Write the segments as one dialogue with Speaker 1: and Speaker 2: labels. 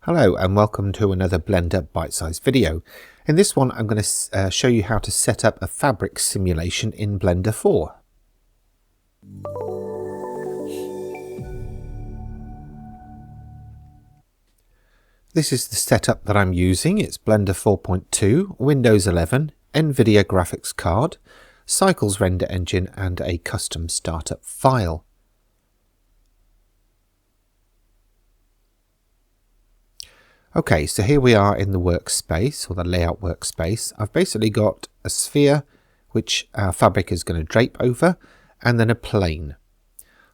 Speaker 1: Hello and welcome to another Blender bite-sized video. In this one I'm going to show you how to set up a fabric simulation in Blender 4. This is the setup that I'm using. It's Blender 4.2, Windows 11, NVIDIA graphics card, Cycles render engine and a custom startup file. Okay, so here we are in the workspace, or the layout workspace. I've basically got a sphere which our fabric is going to drape over, and then a plane.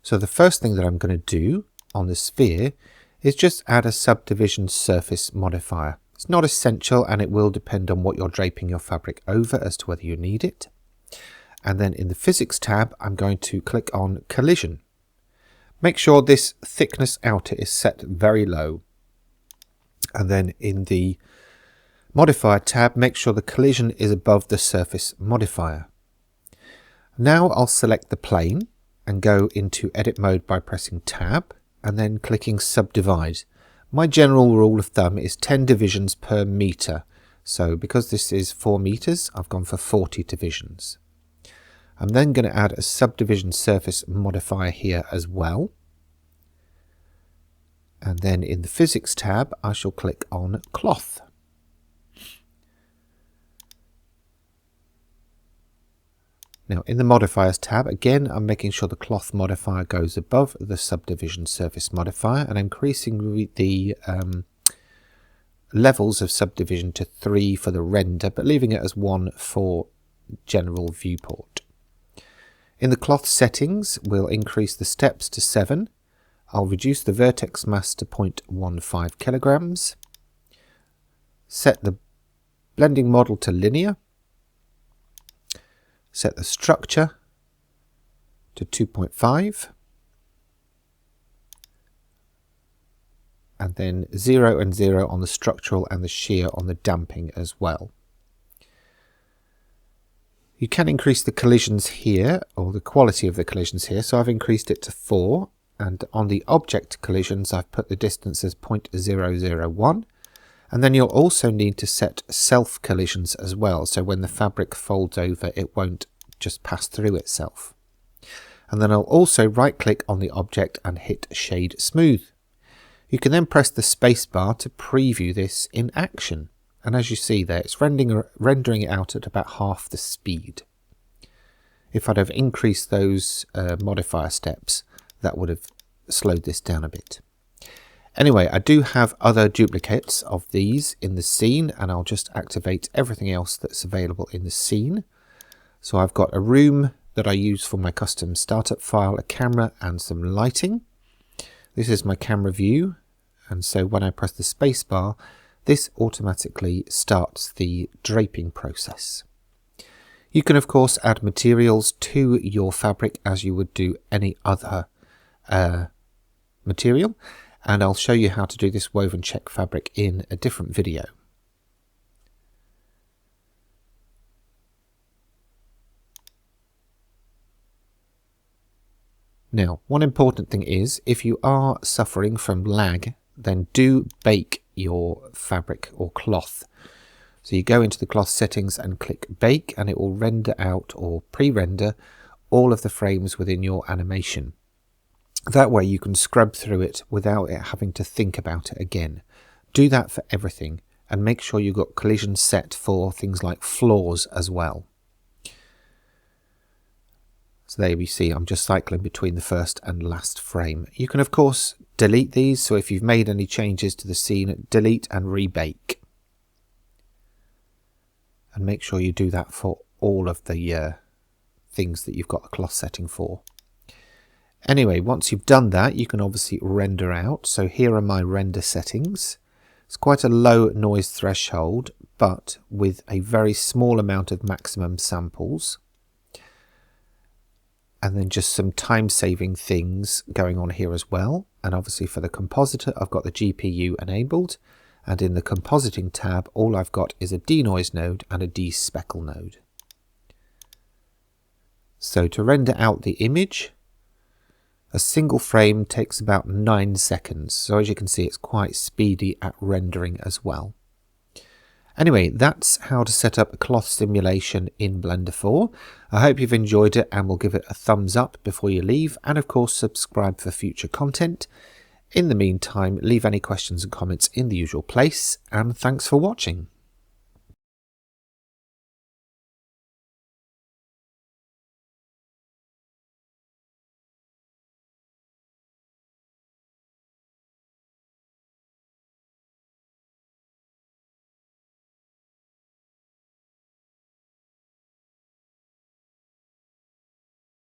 Speaker 1: So the first thing that I'm going to do on the sphere is just add a subdivision surface modifier. It's not essential and it will depend on what you're draping your fabric over as to whether you need it. And then in the physics tab I'm going to click on collision. Make sure this thickness outer is set very low. And then in the modifier tab, make sure the collision is above the surface modifier. Now I'll select the plane and go into edit mode by pressing tab and then clicking subdivide. My general rule of thumb is 10 divisions per meter. So because this is 4 meters, I've gone for 40 divisions. I'm then going to add a subdivision surface modifier here as well. And then in the physics tab, I shall click on cloth. Now in the modifiers tab, again, I'm making sure the cloth modifier goes above the subdivision surface modifier and increasing the levels of subdivision to 3 for the render, but leaving it as 1 for general viewport. In the cloth settings, we'll increase the steps to 7. I'll reduce the vertex mass to 0.15 kilograms, set the blending model to linear, set the structure to 2.5, and then 0 and 0 on the structural and the shear on the damping as well. You can increase the collisions here, or the quality of the collisions here, so I've increased it to 4. And on the object collisions, I've put the distance as 0.001. And then you'll also need to set self collisions as well. So when the fabric folds over, it won't just pass through itself. And then I'll also right click on the object and hit Shade Smooth. You can then press the space bar to preview this in action. And as you see there, it's rendering it out at about half the speed. If I'd have increased those modifier steps, that would have slowed this down a bit. Anyway, I do have other duplicates of these in the scene, and I'll just activate everything else that's available in the scene. So I've got a room that I use for my custom startup file, a camera and some lighting. This is my camera view, and so when I press the space bar, this automatically starts the draping process. You can of course add materials to your fabric as you would do any other material, and I'll show you how to do this woven check fabric in a different video. Now, one important thing is, if you are suffering from lag, then do bake your fabric or cloth. So you go into the cloth settings and click bake, and it will render out or pre-render all of the frames within your animation. That way you can scrub through it without it having to think about it again. Do that for everything, and make sure you've got collisions set for things like floors as well. So there we see I'm just cycling between the first and last frame. You can of course delete these, so if you've made any changes to the scene, delete and rebake. And make sure you do that for all of the things that you've got the cloth setting for. Anyway, once you've done that, you can obviously render out. So here are my render settings. It's quite a low noise threshold, but with a very small amount of maximum samples. And then just some time-saving things going on here as well. And obviously for the compositor, I've got the GPU enabled. And in the compositing tab, all I've got is a denoise node and a despeckle node. So to render out the image, A single frame takes about 9 seconds, so as you can see it's quite speedy at rendering as well. Anyway, that's how to set up a cloth simulation in Blender 4. I hope you've enjoyed it and will give it a thumbs up before you leave, and of course subscribe for future content. In the meantime, leave any questions and comments in the usual place, and thanks for watching.